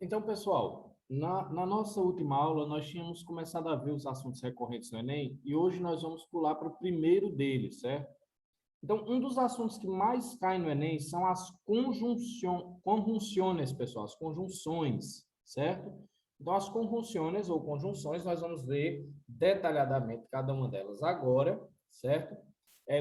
Então, pessoal, na nossa última aula, nós tínhamos começado a ver os assuntos recorrentes no Enem e hoje nós vamos pular para o primeiro deles, certo? Então, um dos assuntos que mais cai no Enem são as conjunções, pessoal, as conjunções, certo? Então, as conjunções ou conjunções, nós vamos ver detalhadamente cada uma delas agora, certo?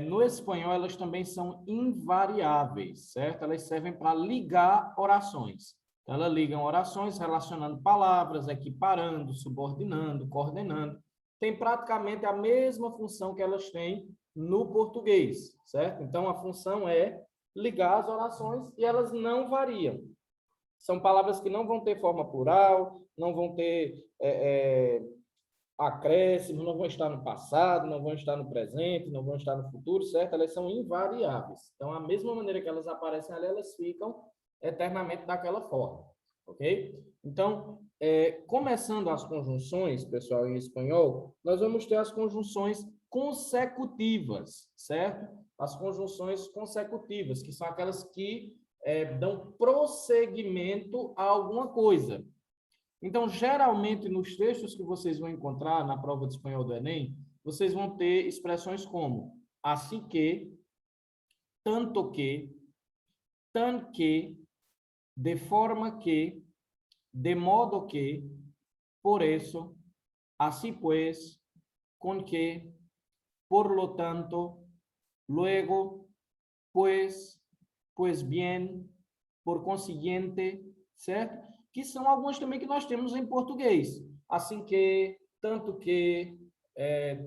No espanhol, elas também são invariáveis, certo? Elas servem para ligar orações. Então, elas ligam orações relacionando palavras, equiparando, subordinando, coordenando. Tem praticamente a mesma função que elas têm no português, certo? Então, a função é ligar as orações e elas não variam. São palavras que não vão ter forma plural, não vão ter acréscimos, não vão estar no passado, não vão estar no presente, não vão estar no futuro, certo? Elas são invariáveis. Então, a mesma maneira que elas aparecem ali, elas ficam eternamente daquela forma, ok? Então, começando as conjunções, pessoal, em espanhol, nós vamos ter as conjunções consecutivas, certo? As conjunções consecutivas, que são aquelas que dão prosseguimento a alguma coisa. Então, geralmente, nos textos que vocês vão encontrar na prova de espanhol do Enem, vocês vão ter expressões como assim que, tanto que, tan que, de forma que, de modo que, por eso, así pues, con que, por lo tanto, luego, pues, pues bien, por consiguiente, certo? Que são algumas também que nós temos em português. Assim que, tanto que,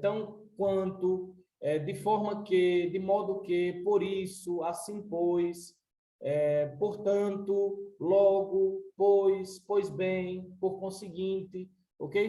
tão quanto, de forma que, de modo que, por isso, assim pois, portanto, logo, pois, pois bem, por conseguinte, ok?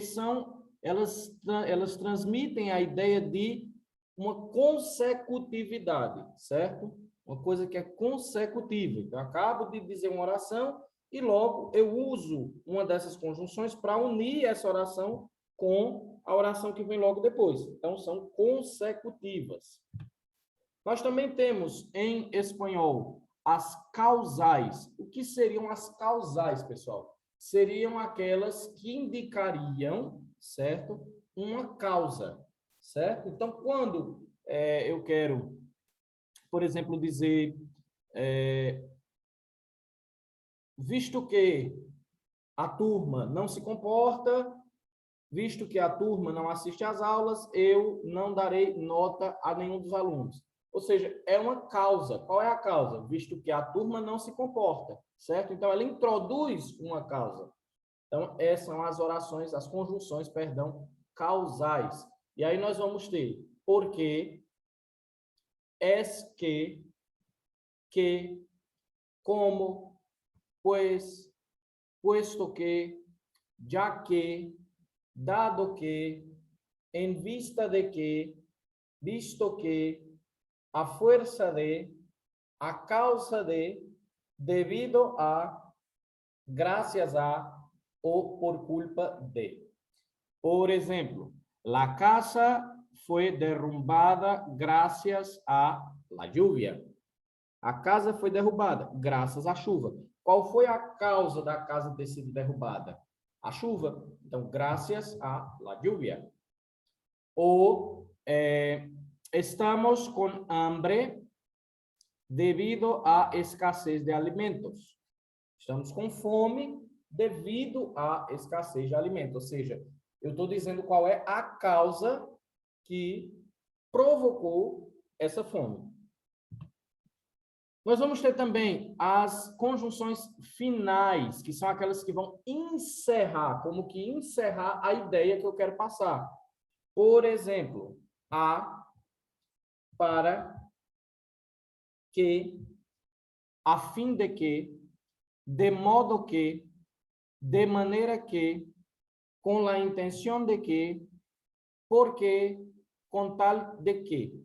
Elas transmitem a ideia de uma consecutividade, certo? Uma coisa que é consecutiva. Então, eu acabo de dizer uma oração e logo eu uso uma dessas conjunções para unir essa oração com a oração que vem logo depois. Então, são consecutivas. Nós também temos em espanhol as causais. O que seriam as causais, pessoal? Seriam aquelas que indicariam, certo? Uma causa, certo? Então, quando eu quero, por exemplo, dizer, visto que a turma não se comporta, visto que a turma não assiste às aulas, eu não darei nota a nenhum dos alunos. Ou seja, é uma causa. Qual é a causa? Visto que a turma não se comporta, certo? Então, ela introduz uma causa. Então, essas são as orações, as conjunções, perdão, causais. E aí nós vamos ter porque, es que, como, pues, puesto que, ya que, dado que, en vista de que, visto que, a fuerza de, a causa de, debido a, gracias a o por culpa de. Por ejemplo, la casa fue derrumbada gracias a la lluvia. A casa foi derrubada graças à chuva. Qual foi a causa da casa ter sido derrubada? A chuva. Então, graças à la lluvia. Ou estamos com hambre devido à escassez de alimentos. Estamos com fome devido à escassez de alimentos. Ou seja, eu estou dizendo qual é a causa que provocou essa fome. Nós vamos ter também as conjunções finais, que são aquelas que vão encerrar, como que encerrar a ideia que eu quero passar. Por exemplo, a, para, que, a fim de que, de modo que, de maneira que, com la intención de que, porque, con tal de que.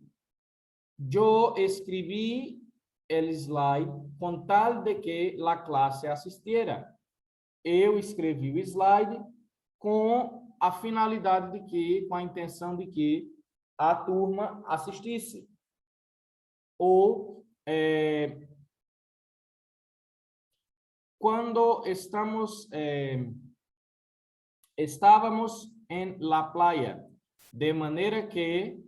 Yo escribí el slide con tal de que la clase asistiera. Eu escrevi o slide com a finalidade de que, com a intenção de que a turma assistisse. Ou quando estávamos en la playa, de maneira que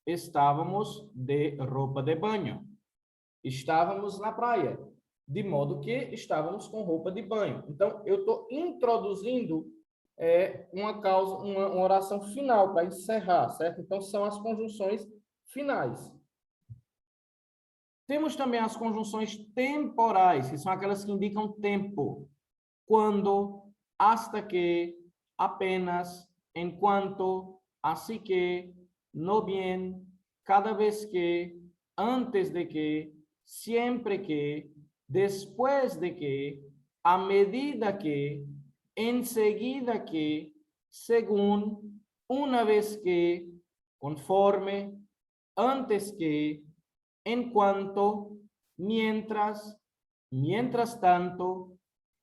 estávamos de roupa de banho. Estávamos na praia, de modo que estávamos com roupa de banho. Então, eu estou introduzindo uma oração final para encerrar, certo? Então, são as conjunções finais. Temos também as conjunções temporais, que são aquelas que indicam tempo. Quando, hasta que, apenas, enquanto, así que, no bien, cada vez que, antes de que, siempre que, después de que, a medida que, enseguida que, según, una vez que, conforme, antes que, en cuanto, mientras, mientras tanto,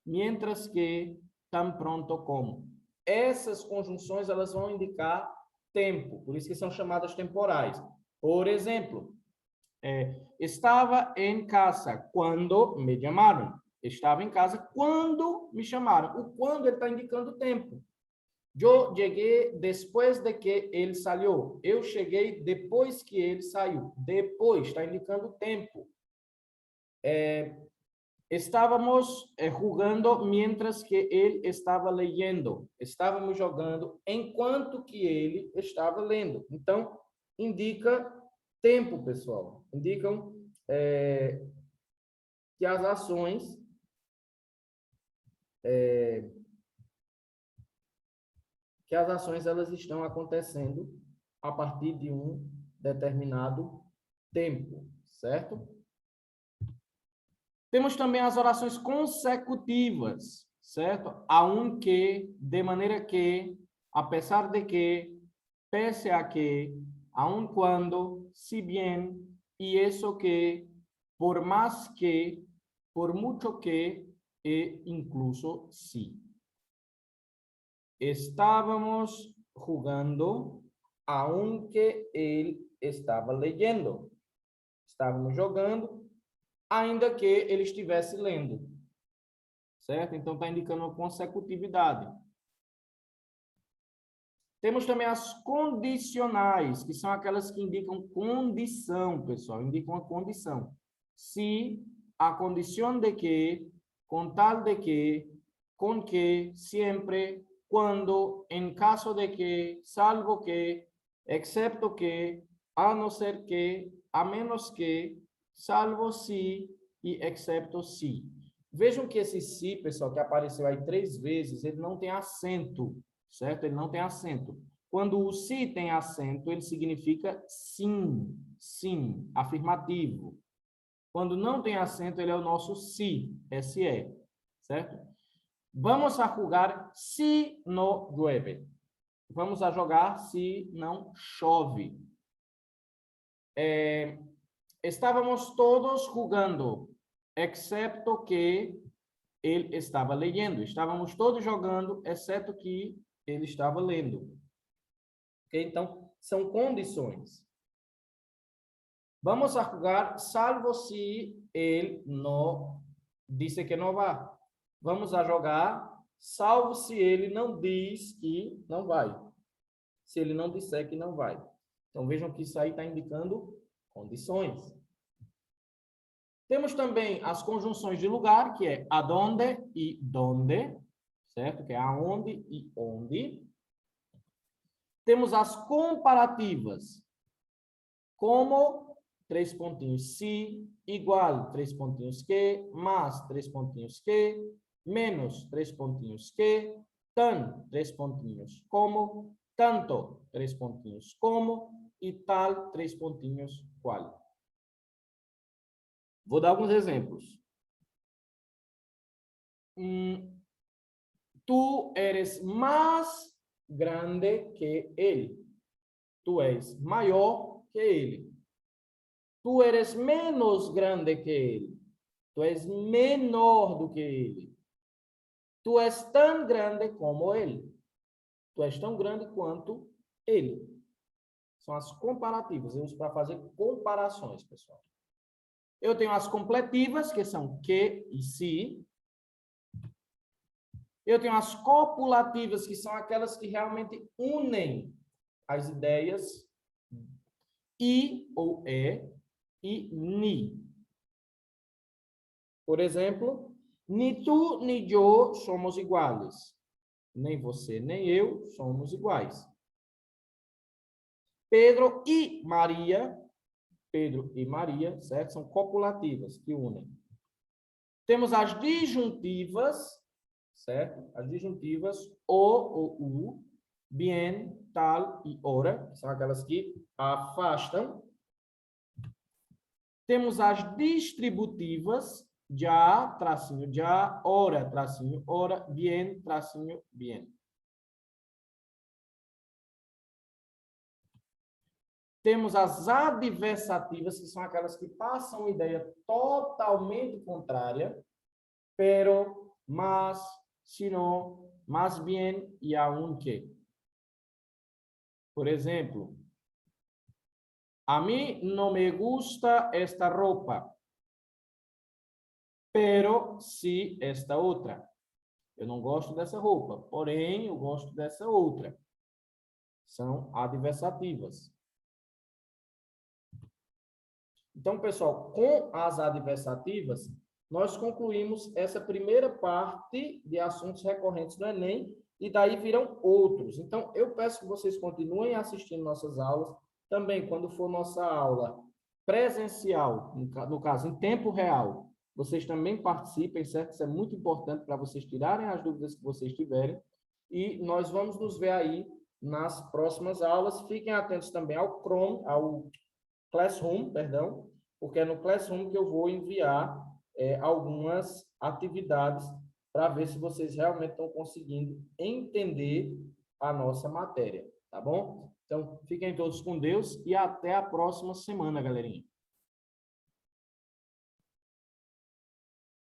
mientras que, tan pronto como. Essas conjunções, elas vão indicar tempo, por isso que são chamadas temporais. Por exemplo, estava em casa quando me chamaram. Estava em casa quando me chamaram. O quando ele está indicando tempo. Eu cheguei depois de que ele saiu. Eu cheguei depois que ele saiu. Depois, está indicando tempo. Estávamos jogando mientras que ele estava lendo. Estávamos jogando enquanto que ele estava lendo. Então, indica tempo, pessoal. Indicam que as ações elas estão acontecendo a partir de um determinado tempo, certo? Temos também as orações consecutivas, certo? Aunque, de maneira que, a pesar de que, pese a que, aun cuando, si bien, y eso que, por más que, por mucho que, e incluso si. Estávamos jugando, aunque ele estava leyendo. Estávamos jogando, ainda que ele estivesse lendo. Certo? Então, está indicando uma consecutividade. Temos também as condicionais, que são aquelas que indicam condição, pessoal. Indicam uma condição. Se, a condição de que, com tal de que, com que, sempre, quando, em caso de que, salvo que, excepto que, a não ser que, a menos que, salvo se e excepto se. Vejam que esse se, pessoal, que apareceu aí 3 vezes, ele não tem acento, certo? Ele não tem acento. Quando o se tem acento, ele significa sim, sim, afirmativo. Quando não tem acento, ele é o nosso se, SE, certo? Vamos a jogar se no llueve. Vamos a jogar se não chove. Estávamos todos jogando, excepto que ele estava lendo. Estávamos todos jogando, exceto que ele estava lendo. Okay? Então, são condições. Vamos a jogar, salvo se ele não disse que não vai. Vamos a jogar, salvo se ele não diz que não vai. Se ele não disser que não vai. Então, vejam que isso aí está indicando condições. Temos também as conjunções de lugar, que é adonde e donde, certo? Que é aonde e onde. Temos as comparativas, como 3 pontinhos se, igual 3 pontinhos que, mais 3 pontinhos que, menos 3 pontinhos que, tan 3 pontinhos como, tanto 3 pontinhos como e tal 3 pontinhos qual. Vou dar alguns exemplos. Tu eres mais grande que ele. Tu és maior que ele. Tu eres menos grande que ele. Tu és menor do que ele. Tu és tão grande como ele. Tu és tão grande quanto ele. São as comparativas. Eu uso para fazer comparações, pessoal. Eu tenho as completivas, que são que e se. Eu tenho as copulativas, que são aquelas que realmente unem as ideias i ou e e ni. Por exemplo, ni tu ni eu somos iguais. Nem você nem eu somos iguais. Pedro e Maria, certo? São copulativas que unem. Temos as disjuntivas, certo? As disjuntivas o ou u, bien, tal e hora, que são aquelas que afastam. Temos as distributivas, já, tracinho, já, hora, tracinho, hora, bien, tracinho, bien. Temos as adversativas, que são aquelas que passam uma ideia totalmente contrária, pero, mas, sino, más bien e aunque. Por exemplo, a mí no me gusta esta ropa, pero sí esta outra. Eu não gosto dessa roupa, porém eu gosto dessa outra. São adversativas. Então, pessoal, com as adversativas, nós concluímos essa primeira parte de assuntos recorrentes do Enem, e daí virão outros. Então, eu peço que vocês continuem assistindo nossas aulas. Também, quando for nossa aula presencial, no caso, em tempo real, vocês também participem, certo? Isso é muito importante para vocês tirarem as dúvidas que vocês tiverem. E nós vamos nos ver aí nas próximas aulas. Fiquem atentos também ao Chrome, ao Classroom, perdão, porque é no Classroom que eu vou enviar algumas atividades para ver se vocês realmente estão conseguindo entender a nossa matéria, tá bom? Então, fiquem todos com Deus e até a próxima semana, galerinha.